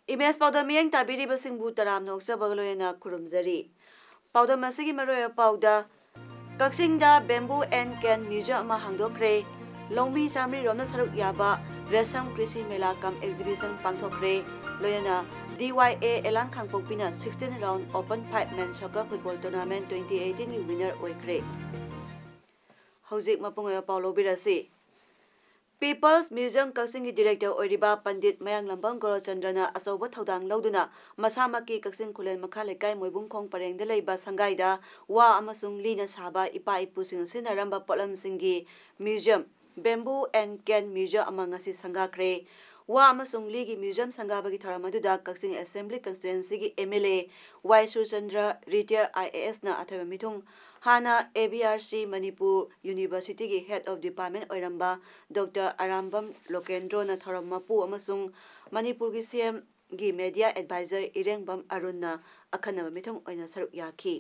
Image पाउडम मियंग ताबिरिबसिंगबु तराम नोक्सबगलोयना खुरुमजरी पाउडम असिगी मरोय पाउदा कक्सिंगदा बेम्बू एंड कैन म्यूजियम अमा हांगदोक्रे लोंगमी चामरी रोमना सरुक याबा रेशम कृषि मेला कम एग्जिबिशन पांगथोक्रे लोयना DYA एलांग खांगपोकपिना 16 round open 5 man soccer football tournament 2018 की विनर ओइक्रे हौजिक मपुंगय पाउलो बिरासी पीपल्स म्यूजियम कक्सिंग की डायरेक्टर ओरिबा पंडित मयांग लंबंग गौरचंद्रना अचौब थौदांग लौदुना मसामकी कक्सिंग खुलेन मखा लेकाय मोइबुंखोंग परेंग लेबा संगाइदा वा अमसुंग लीना साबा इपा इपुसिंग सिनरंबा पोलमसिंगी museum bamboo and cane museum अमंग असि संगाख्रे वा अमसुंग लीगी म्यूजियम संगाबगी थरम अदुदा कक्सिंग असेंबली कंस्टिट्युएंसी की MLA Y Surchandra retire IAS ना अथवा मिथुंग हाना ABRC मणिपुर यूनिवर्सिटी की हेड ऑफ डिपार्टमेंट ओइरंबा डॉक्टर आरामबम लोकेंद्रो ना थरम मपु अमसुंग मणिपुर की CM की मीडिया एडवाइजर इरेंगबम अरुण ना अखनब मिथुंग ओइना सरुक याखी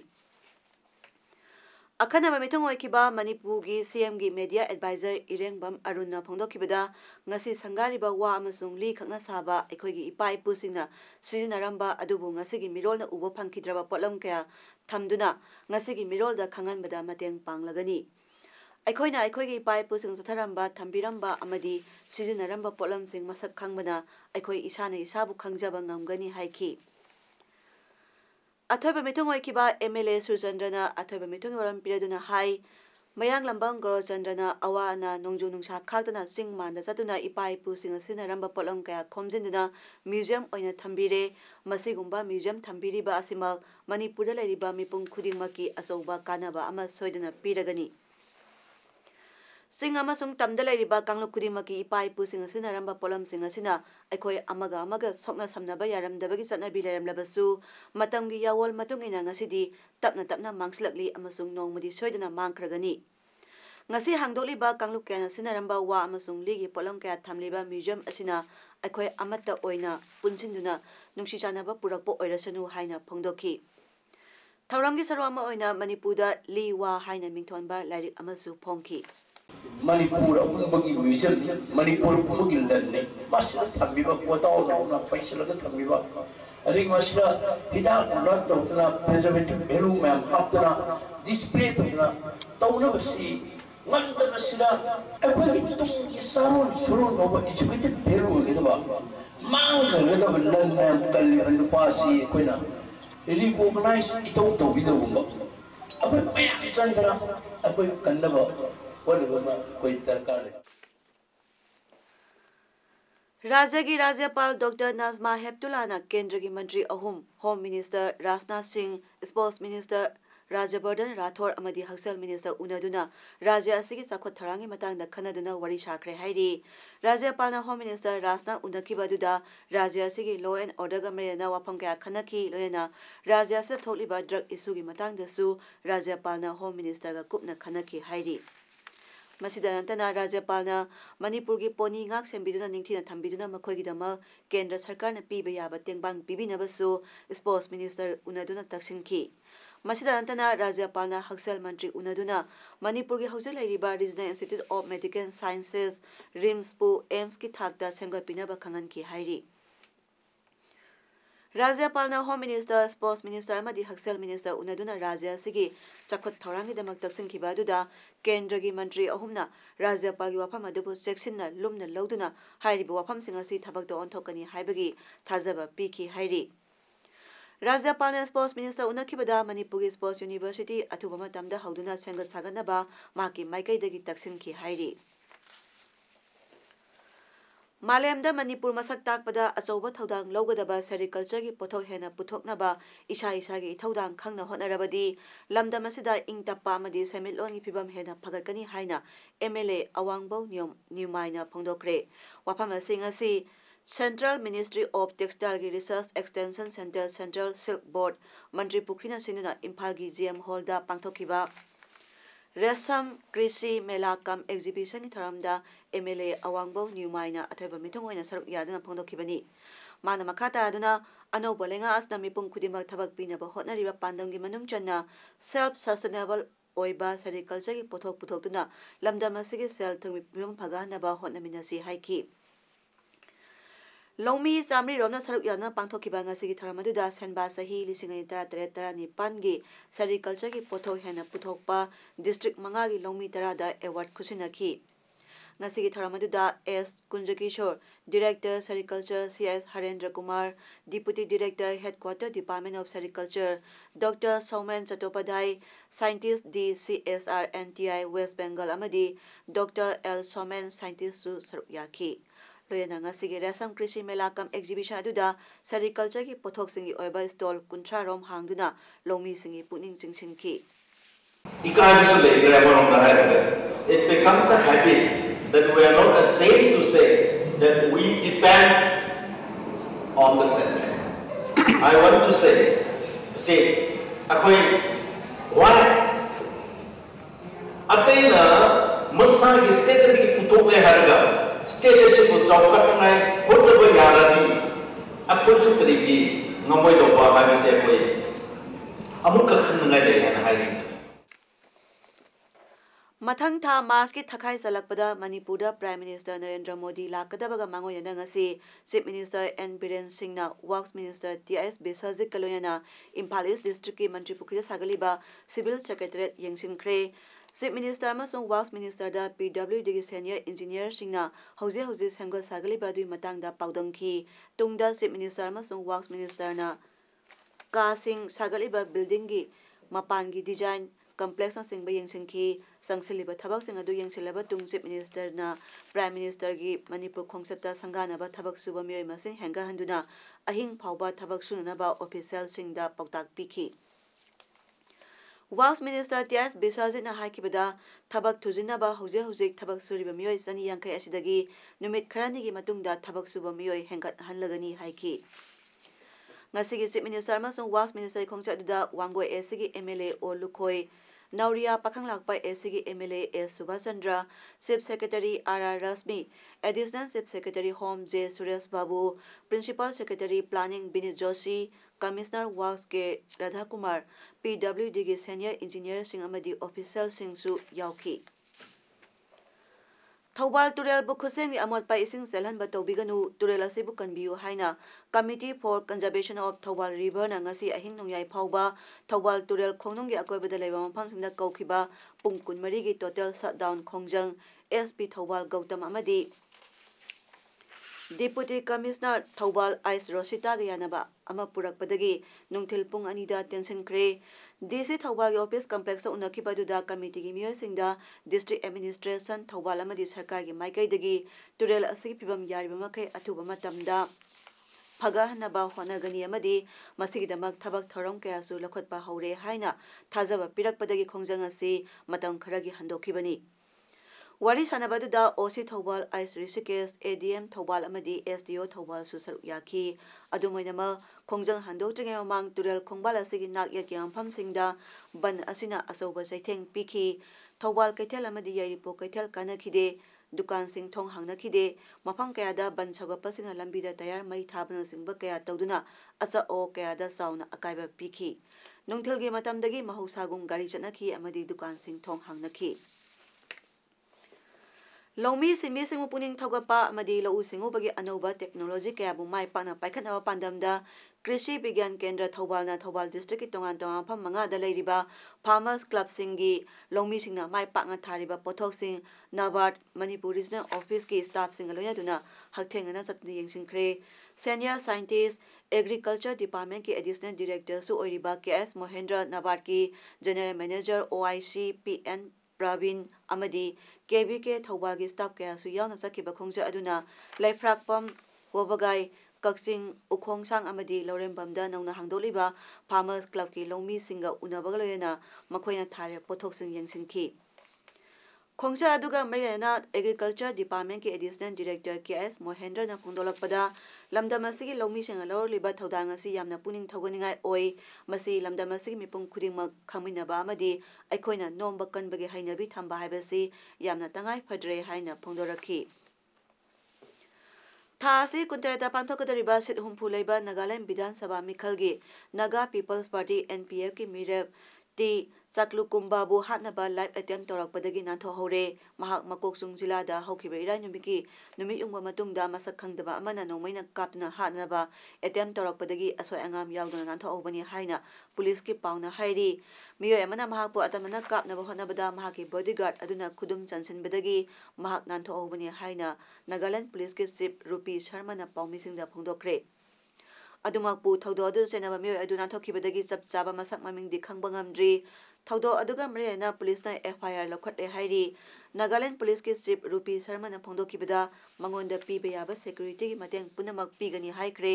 अखनब मिथुंग ओइकिबा मणिपुर की CM की मीडिया एडवाइजर इरेंगबम अरुण ना फोंदोकिबदा ngasi sanggariba wa amasung li khakna saba ekhoi ipa ipusingna sizinaramba adubu ngasi gi mirol na ubo phangkidraba potlam kaya thamduna ngasi gi mirol da khangan bada mateng panglagani aikhoina ekhoi gi ipa ipusing satharamba thambiramba amadi sizinaramba potlam sing masak khangbana ekhoi isana isabu khangjaba ngamgani haiki अथोब मिथुंग ओइकिबा MLA सुरचंद्रना अथोब मिथुंग वरम पिरदुना high मयांग लंबंग गौरचंद्रना Awana नोंजु नुंसा खागदना सिंग मानदा चतुना इपा इपुसिंग सिनरंबा pollen कया खोमजिनदुना museum ओइना थंबिरे मसिगुंबा museum थंबिरिबा Asima मणिपुरदा लेरिबा मिपुंग खुदिंगमकी अचौबा कानाबा अमा सोइदना पिरगनी सिंग अमसुंग तमदा लेरिबा कांगलुप खुदिंगमकी इपा इपुसिंग सिनरंबा pollen सिंग असिना अखोय अमगा सोकना समनबा यारमदबगी चटनाबी लेरमलबसु Matangi यावोल मतुंगिना ngasiदी तपना मांगसलकली अमसुंग नोंगमदी सोइदना मांगख्रगनी ngasi hangdoliba kangluk kena sinaramba wa amasung ligi polong kaya thamliba museum asina akhoi amatta oina punsinduna nungsi chanaba purakpo oirasanu haina phongdoki thaurangi sarwama oina manipurda li wa haina mingthonba lairik amasu phongki Manipur bagi museum Manipur bagi lanne masih thambiba potau na faisal ga thambiba ring masih hidak ulat tawna preservative value ma'am hapna display tawna tawna basi nganda masila abagi tung isarun surun over educated value gitu ba mangga gitu belan ma'am kali andupasi koina recognize itu bido ba apa ma'am sandra apa kanda ba राज्य की राज्यपाल doctor Najma हेप्तुलाना केंद्र की मंत्री अहुम home minister Rajnath Singh sports minister Rajyavardhan Rathore अमदी हक्सेल minister उनदुना राज्य असिगी चाखोट थरांगी मतंगदा खनदुना वरी साख्रे हाइरी राज्यपालना होम मिनिस्टर राजनाथ उनखिबदुदा राज्य असिगी लॉ एंड ऑर्डर गमरेना वाफम कया खनखी लोयना राज्य असे थोलिबा ड्रग इशू की मतंगदसु राज्यपालना होम मिनिस्टर का कुपना खनखी हाइरी मसिदनतना राज्यपालना मणिपुर की pony ngak sembiduna ningthina thambiduna makhogidama kendra sarkarna piba yaba tengbang pibinabasu sports minister unaduna taksinki मसिदनतना राज्यपालना हक्सेल मंत्री उनदुना मणिपुर की हौजल लाइरिबा regional institute of medical sciences RIMS पु एम्स की थाकदा सेंगपिनबा खंगन की हाइरी राज्यपालना होम मिनिस्टर स्पोर्ट्स मिनिस्टर मदी हक्सेल मिनिस्टर उनदुना राज्य सिगी चखुत थौरांगी दमक तक्सिनखिबा दुदा केंद्र की मंत्री अहुमना राज्यपाल की वाफम अदुबु सेक्सिनना लुमना लौदुना हाइरिबा वाफम सिंग असि थबक ओंथोकनी हाइबगी थाजबा पीखी हाइरी राज्यपालना स्पोर्ट्स मिनिस्टर उनखिबदा मणिपुर की स्पोर्ट्स यूनिवर्सिटी अथुबा मतमदा हौदुना सेंगत सागनबा माकी माइकैदगी तक्सिनखि हाइरी मालेमदा मणिपुर मसक ताकपदा अचौबा थौदांग लौगदबा सेरिकल्चर की पोथोक हेना पुथोकनबा इसा की इथौदांग खंगना होनरबदी लमदम असिदा इंगतप्पा अमदी सेमिटलोन की फिबम हेना फगतकनी हाइना MLA अवांगबौ न्यूमाइना फोंदोक्रे वाफम सिंग असि Central Ministry of Textile Research Extension Center Central Silk Board Mantri Pukrina Sinuna Imphalgi GM Hallda pangthokhiba Resam Krishi Mela Kam Exhibition Tharamda MLA Awangbo Newmaina Athoiba Mithung oina saruk yaduna phongdokhibani Mana makha taraduna anoba lenga asna mipum khudimak thabak pinaba hotnariba pandamgi manung channa self sustainable oiba sericulture gi pothok puthokduna lamdam asigi sel thungmi pim phaganaba hotnaminasi haiki Longmi Samri Romna Saruk Yana Pangthokiba ngasigi tharamadudha senba sahi 1913 gi sericulture gi pothok hena puthokpa district manga gi Longmi tarada award khusinaki ngasigi tharamadudha S Kunjakishore Director Sericulture CS Harendra Kumar Deputy Director Headquarter Department of Sericulture Dr. Saumen Chattopadhyay Scientist D CSR NTI West Bengal amadi Dr. L Saumen Scientist su saruk yaki Loyana ngasigi Resam Krishi Mela Kam Exhibition aduda sericulture gi pothok singi oiba stall kuntra rom hangduna Longmi singi puning chingsinki It becomes a habit that we are not ashamed to say that we depend on the center. I want to say, why? Atena Masagi state putok le harga. State sipu chawkat ngai hotla yaradi akoi su tribi ngamoi do ba ha se koi amuka khan ngai le han hai Mathang tha Mars ki thakai salakpada Manipurda Prime Minister Narendra Modi lakadabaga mangoyana ngasi Chief Minister N Biren Singh na Works Minister TIS Biswajit Kaloyana Imphal East District ki Mantri Pukri sagaliba Civil Secretariat yengsinkhre Chief Minister amasung Works Minister da PWD gi Senior Engineer Singna hauze sengol sagaliba dui matangda paudamki tungda Chief Minister amasung Works Minister na ka sing sagaliba building gi mapan gi design complex na singba yengsinki sangsiliba thabak sing adu yengsilaba tung Chief Minister na Prime Minister gi Manipur khongchapta sanganaba thabak suba miyoi masing henga handuna ahing phauba thabak sunanaba official singda pautak pikhi Works Minister TS Biswajit na haikibada thabak thujinaba hauze thabak suriba miyoi sani yangkai asidagi numit kharani gi matungda thabak suba miyoi hengat hanlagani haiki ngasigi Chief Minister amasung Works Minister khongcha aduda Wangoi SG MLA O Lukhoi Nauria Pakhanglakpa SG MLA S Subhasandra Chief Secretary RR Rasmi Additional Chief Secretary Home J Suresh Babu Principal Secretary Planning Binit Joshi Commissioner Works K Radha Kumar PWD gi Senior Engineer sing amadi official sing su yauki Thawbal Turel bu khuseng ni amot pa ising selhan ba tobiganu Turel asibu kanbiu haina Committee for Conservation of Thawbal River na ngasi ahing nongyai phauba Thawbal Turel khongnong gi akoibada leiba mafam singda kaukhiba pung kunmari gi total shutdown khongjang SP Thawbal Gautam amadi Deputy Commissioner Thawbal Ice Rosita Gayanaba ama purakpadagi nungthil pung anida tension kre DC Thawbal gi office complex sa unakiba duda committee gi miyoi singda district administration Thawbal amadi sarkar gi maikai dagi turel asigi pibam yariba makai athuba matamda phaga hanaba honagani amadi masigi damak thabak thorom kaya su lakhotpa haure haina thajaba pirakpadagi khongjang asi matam kharagi handokhibani Wari Sanabada OC Thawbal Ice Rishikesh ADM Thawbal amadi SDO Thawbal su saruk yaki adumoinama khongjang handokjenge mamang turel khongbal asigi nak yakyam phamsingda ban asina asoba saitheng pikhi Thawbal kaithel amadi yairipo kaithel kanakhide dukan sing thong hangnakhide mafam kayada ban sagapa singa lambida tayar mai thabana singba kaya tawduna asa o kayada sauna akaiba pikhi nungthilgi matamdagi mahusagum gari chanakhi amadi dukan sing thong hangnakhi Longmi Simi Singu Puning Thogapa Madi Lau Singu Bagi Anova Technology Kaya Bumai Pana Paikanawa Pandamda Krishi Bigyan Kendra Thawbal na Thawbal District Tongan Tongan Pham Manga da Leiriba Farmers Club Singi Longmi Singna Mai Pakna Thariba Pothok Sing Nabard Manipur Regional Office ki staff sing aloya duna Hakthengana Chatni Yengsinkre Senior Scientist Agriculture Department ki Additional Director Su Oiriba KS Mohendra Nabard ki General Manager OIC PN Pravin Amadi KBK Thawbal gi staff kaya su yauna sakiba khongja aduna Laifrakpam Wobagai Kaksing Ukhongsang amadi Lorembamda nauna hangdoliba Farmers Club ki Longmi singa unabagaloyena makhoina thare pothok sing yengsinki खोंचा अदुगा मरिना agriculture department के additional director KS Mohendra ना फोंदोलकपदा लमदम असिगी लौमी सिंग लौरलिबा थौदांग असि यामना पुनिंग थौगनिंगाय ओय मसि लमदम असिगी मिपुंग खुदिंगमक खंगमिनबा अमदि अखोइना नोंब कनबगे हाइनबि थंबा हाइबसि यामना तंगाय फद्रे हाइना फोंदोरखि थासी कुंतरेता पांथोकदरिबा seat हुंफु लेबा नागालैंड विधानसभा मिखलगी Naga peoples party NPF की मिरेप टी चाकलुकुंबाबु हातनबा लाइव अटेम्प्ट तौरकपदगी नाथोहौरे महाक मकोकसुंग जिलादा हौखिबा इराय नुमिकी नुमित युंगबा मतुंगदा मसक खंगदबा अमना नोंमैना कापना हातनबा अटेम्प्ट तौरकपदगी असोय अंगाम यावदना नाथोहौबनी हाइना पुलिस की पाउना हाइरी मियोय अमना महाकपु अतमना कापनबा होनबदा महाकी बॉडीगार्ड अदुना खुदुम चनसिनबदगी महाक नाथोहौबनी हाइना नागालैंड पुलिस की चीफ रूपी शर्माना पाउमिसिंगदा फोंदोक्रे अदुमकपु थौदो अदु सेनबा मियोय अदुना थोखिबदगी चप चाबा मसक ममिंगदी खंगबा ngamdri थौदो अदुगा मरेना पुलिसना FIR लखटले हाइरी नागालैंड पुलिस के चीफ रूपी शर्मा ना फोंदोखिबदा मंगोंदा पीबे याबा सिक्योरिटी की मतेंग पुनमक पीगनी हाइक्रे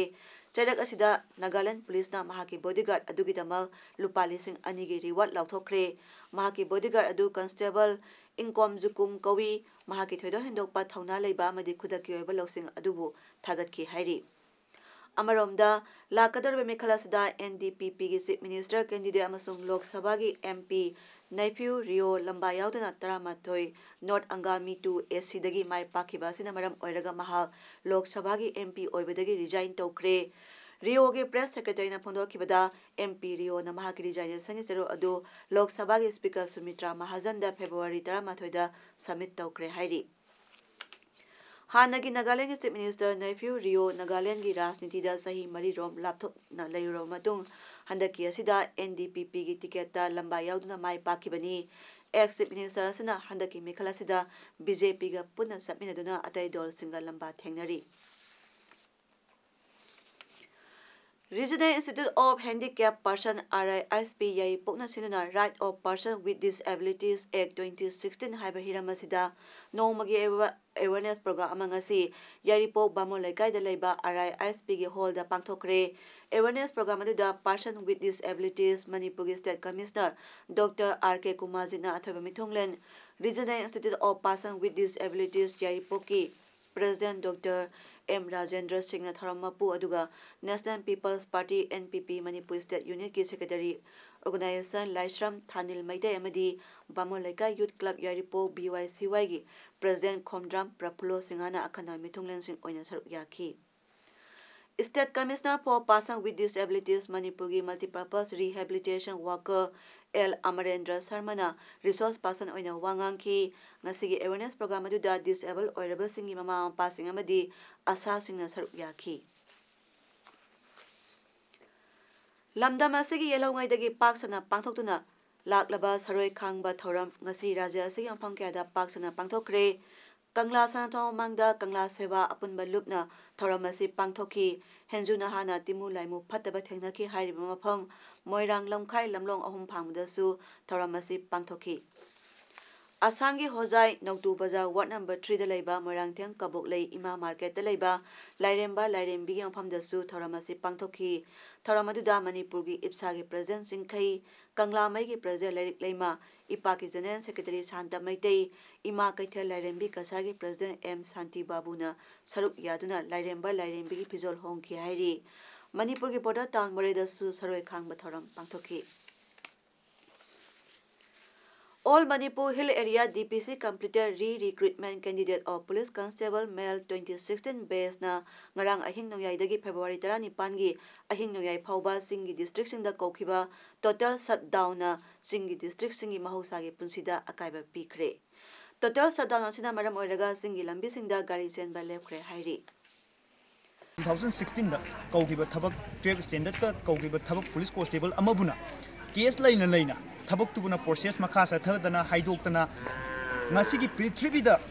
चरक असिदा नागालैंड पुलिसना महाकी बॉडीगार्ड अदुगिदमा लुपा लिसिंग अनिगी रिवार्ड लाउथोक्रे महाकी बॉडीगार्ड अदु कांस्टेबल इंकॉम जुकुम कवि महाकी थोदो हेंदोकपा थौना लेबा मदि खुदकी ओइबा लौसिंग अदुबु थागतकी हाइरी अमरोमदा लाकदरबे मेखलासदा NDPP की चीफ मिनिस्टर कैंडिडेट अमसुंग लोक सभा की MP नेफ्यू रियो लंबा यावदना तरामाथोय नॉर्थ अंगामी 2 AC दगी माय पाखिबासिना मरम ओइरगा महा लोक सभा की MP ओइबदगी रिजाइन तौक्रे रियो के प्रेस सेक्रेटरी ना फोंदोरखिबदा MP रियो ना महा की रिजाइनेशन सेरो अदु लोक सभा की स्पीकर सुमित्रा महाजन दा फेब्रुवारी तरामाथोयदा सबमिट तौक्रे हाइरी हानगी नागालैंड के चीफ मिनिस्टर नेफ्यू रियो नागालैंड की राजनीति दा सही मरी रोम लैपटॉप ना लेरो मतुंग हंदकी असिदा NDPP की टिकट ता लंबा यावदुना माय पाखिबनी एक्स चीफ मिनिस्टर असना हंदकी मेखलासिदा BJP गा पुनः समिनदुना अतै दल सिंगा लंबा थेंगनरी Regional Institute of Handicapped Person RISP yai pokna sinuna Right of Person with Disabilities Act 2016 haiba hiramasida nomagi awareness program amangasi yaripok bamol laikai da leiba RISP gi hall da pangthokre awareness program adu da Person with Disabilities Manipur State Commissioner Dr. RK Kumajina athoba mithonglen Regional Institute of Person with Disabilities yaripok ki President Dr. M. Rajendra Singh Tharamapu aduga National People's Party NPP Manipur State Unit ki Secretary Organization Laisram Thanil Maidai amadi Bamolaika Youth Club Yaripo BYCY gi President Khomdram Prafulo Singhana akhana mithunglen sing oina saruk yakhi State Commissioner for Person with Disabilities Manipur gi Multipurpose Rehabilitation Worker L. Amarendra Sarmana resource person oina wangang ki ngasigi awareness program adu da disabled oiraba singi mama passing amadi asa singna saruk yakhi lamdam asigi yelongai dagi paksana pangthoktuna laklaba saroi khangba thoram ngasi raja asigi amphang kya da paksana pangthokre Kangla Sanatong Mangda Kangla Seva Apunba Lupna Thoramasi Pangthoki Henjuna Hana Timu Laimu Pataba Tenaki Hairiba Mapam Moirang Lomkai Lamlong Ahum Pangdasu Thoramasi Pangthoki Asangi Hozai Noktu Bazaar Ward number 3 the Laiba Moirang Tiang Kabuk Lay Ima Market the Laiba Lairemba Lairembi Pamdasu Thoramasi Pangthoki Thoramaduda Manipurgi Ipsagi President Singkai Kangla Maigi President Lerik Lema Ipaki General Secretary Santa Maitei Ima Kaithel Lairembi Kasagi President M. Santi Babuna Saruk Yaduna Lairemba Lairembi Pizol Hongki Hairi Manipur ki border town Moreda Su Saroi Khangba Thoram Pangthoki All Manipur Hill Area DPC completed re-recruitment candidate of Police Constable Male 2016 base na ngarang ahing noyai dagi February 19 gi ahing noyai phauba singi district singda kokhiba total shutdown na singi district singi mahausa gi punsida akaiba pikre total shutdown asina maram oiraga singi lambi singda gari chenba lepkre hairi 2016 da kokhiba thabak 12 standard ka kokhiba thabak police constable amabuna case laina Tabuk to process Makasa Tadana Haidoktana Nasiki Pitribida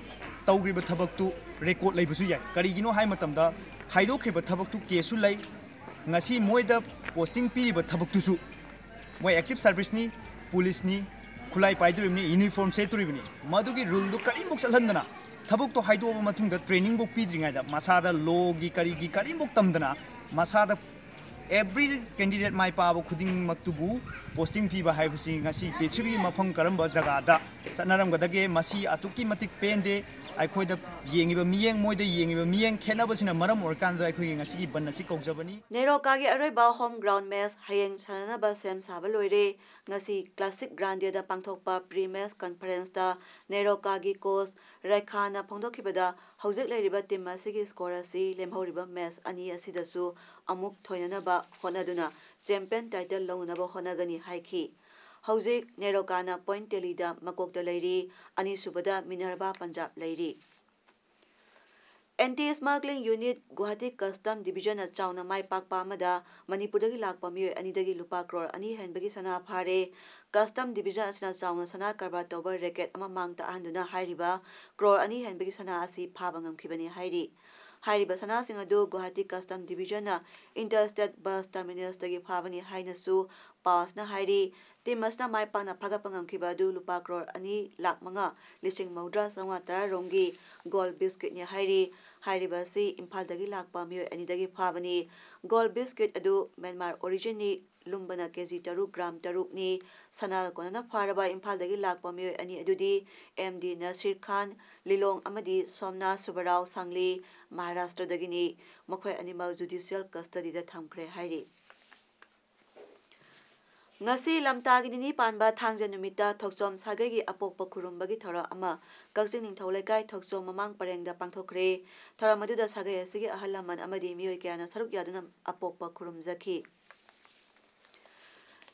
Taugrib Tabuk to record Labusuya, Karigino Haimatamda, Haidokriba Tabuk to Kesulai, Nasi Moida posting period Tabuk to Su. My active service ni, police ni, Kulai Paidurimni, uniform seturibni, Madugi Rulu Karimbuk Salandana, Tabuk to Haido Matung the training book Pidring, Masada Logi Karigi Karimbuk Tamdana, Masada every candidate mai paabo khuding maktubu posting phiba haibasi ngasi pithribi mafam karamba jagada satnaramgadage masi atuki matik pende aikhoida yengiba miyeng moida yengiba miyeng khenabasina maram orkanda aikhogi ngasi banasi kaujabani Neroka gi aroiba home ground match hayeng sananaba sem saba loire ngasi classic grande da pangthokpa pre match conference da Neroka gi coach Rekhana phongdokhibada hojik leiriba team asigi score asi lemhoriba match ani asidasu amuk thoinanaba honaduna champion title launaba honagani haiki hojik Nerokana point telida makokta leiri ani subada Minerva Punjab leiri Anti-smuggling unit Guwahati Custom Division na chauna mai pakpa amada Manipurdagi lakpa miyoy anidagi lupa crore ani henbagi sana phare Custom Division asina chauna sana karbar toba racket ama mangta ahanduna hairiba crore ani henbagi sana asi phaba ngamkhibani hairi hairiba sana sing adu Guwahati Custom Division na Interstate Bus Terminus dagi phabani hainasu pass na hairi Timasna mai pakna phagapa ngamkhiba adu lupa crore ani lakh manga lising maudra sanga tara rongi gold biscuit ni hairi Hairibasi Imphal dagi lakpa miyoy anidagi phabani gold biscuit adu Myanmar origin ni lumbana kg taruk gram taruk ni sana konana pharaba Imphal dagi lakpa miyoy ani adudi MD Nasir Khan Lilong amadi Somna Subarao Sangli Maharashtra dagi ni makhoi animal judicial custody da thamkhre hairi ngasi lamtagi ni panba thangja numita thokchom sagagi apokpa khurumbagi thora ama kakjing ningthau lekai thokchom mamang parengda pangthokre thora maduda sagai asigi ahalaman amadi miyoy kyana saruk yaduna apokpa khurumjaki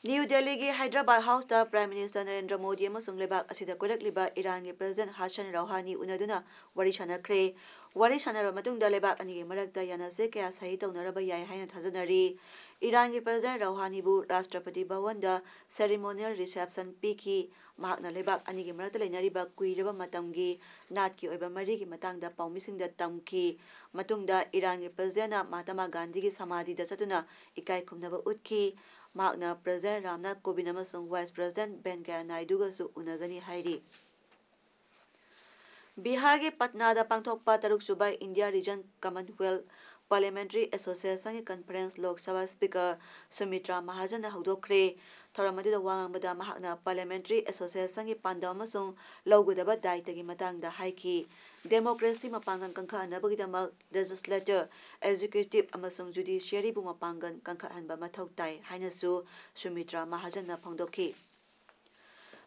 New Delhi gi Hyderabad House da Prime Minister Narendra Modi amasung lebak asida koirakliba Iran gi President Hassan Rouhani unaduna wari sanakre wari sanara matungda lebak ani marakta yanase kya sahi taunaraba yai haina thajanari Iran gi President Rouhani bu Rashtrapati Bhavan da ceremonial reception piki mahakna lebak ani gi marakta leinariba kuiraba matamgi nat ki oiba mari gi matangda paumisingda tamki matungda Iran gi President Mahatma Gandhi gi samadhi da chatuna ikai khumnaba utki Magna President Ramnath Kovind amasung Vice President Venkaiah Naidu ga su unagani hairi Bihar ge Patna da pangthokpa taruk subai India Region Commonwealth Parliamentary Association ki Conference Lok Sabha Speaker Sumitra Mahajan na hawdokre thoramadi da wangambada mahakna Parliamentary Association ki pandam amasung lawgudaba daitagi matangda haiki Democracy mapangan kangkha anabagidama legislature executive amasung judiciary bu mapangan kangkha hanba mathau tai hainasu Sumitra Mahajan na phongdokhi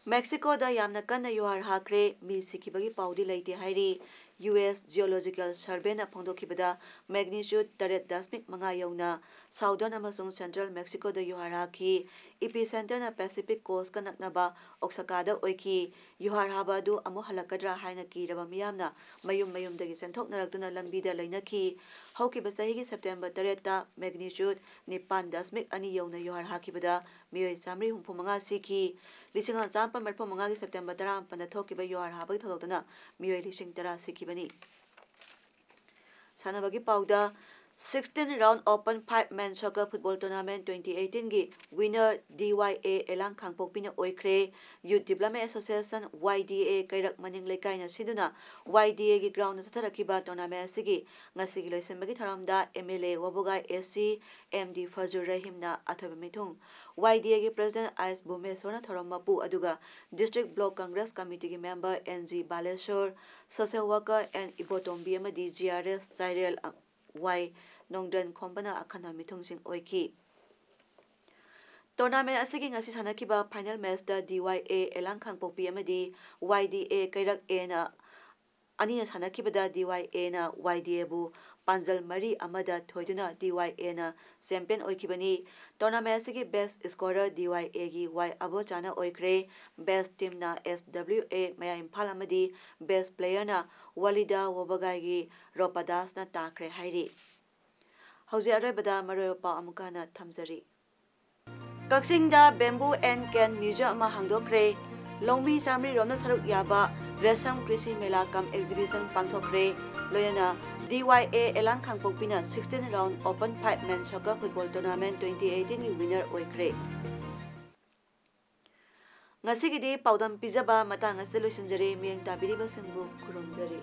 Mexico da yamna kanna yohar hakre mi sikhibagi paudi leite hairi US Geological Survey na phongdokhibada magnitude 8.5 yauna southern amasung central Mexico da yohar hakhi epicenter na Pacific coast kanaknaba Oaxaca da oiki yohar habadu amu halakadra haina kiraba miyamna mayum dagi senthoknaraktuna lambi da lainakhi haukiba sahi gi September 8 ta magnitude 9.2 yauna yohar hakibada miyoi samri humpu manga sikhi lisinga champa marpo manga gi September 10 panda thokiba yohar habagi tholotana miyoi lising 10 sikibani sanabagi pauda 16 round open 5 man soccer football tournament 2018 gi winner DYA elang khangpokpina oikre Youth Development Association YDA kairak maning lekaina siduna YDA gi ground na satharakiba tournament sigi ngasigi loisembagi tharamda MLA Wabogai SC MD Fazur Rahim na athoba mithung YDA gi president AS Bhumeshwar na tharammapu aduga district block congress committee gi member NG Baleshwar social worker and Ibotombi amadi GRS Cyril Y Nongdran Kompana akhana mithungsing oiki Tournament asigi ngasi sanakiba final match da DYA elang khangpokpi amadi YDA kairak A na anina sanakibada DYA na YDA bu panjal mari amada thoiduna DYA na champion oikibani tournament asigi best scorer DYA gi Y Abochana oikre best team na SWA Maya Imphal amadi best player na Walida Wabagai gi Ropadas na takre hairi Hauzi arabada maropa amukana thamjari Kaksinda Bamboo and Can Museum ma hangdokre Longmi Chamri romna saruk yaba Resam Krishi Mela kam exhibition pangthokre loyana DYA elang khangpokpina 16 round open 5 man soccer football tournament 2018 gi winner oikre ngasigidi paudam pijaba matang aselu sinjare mieng tabiri basingbu kurumjari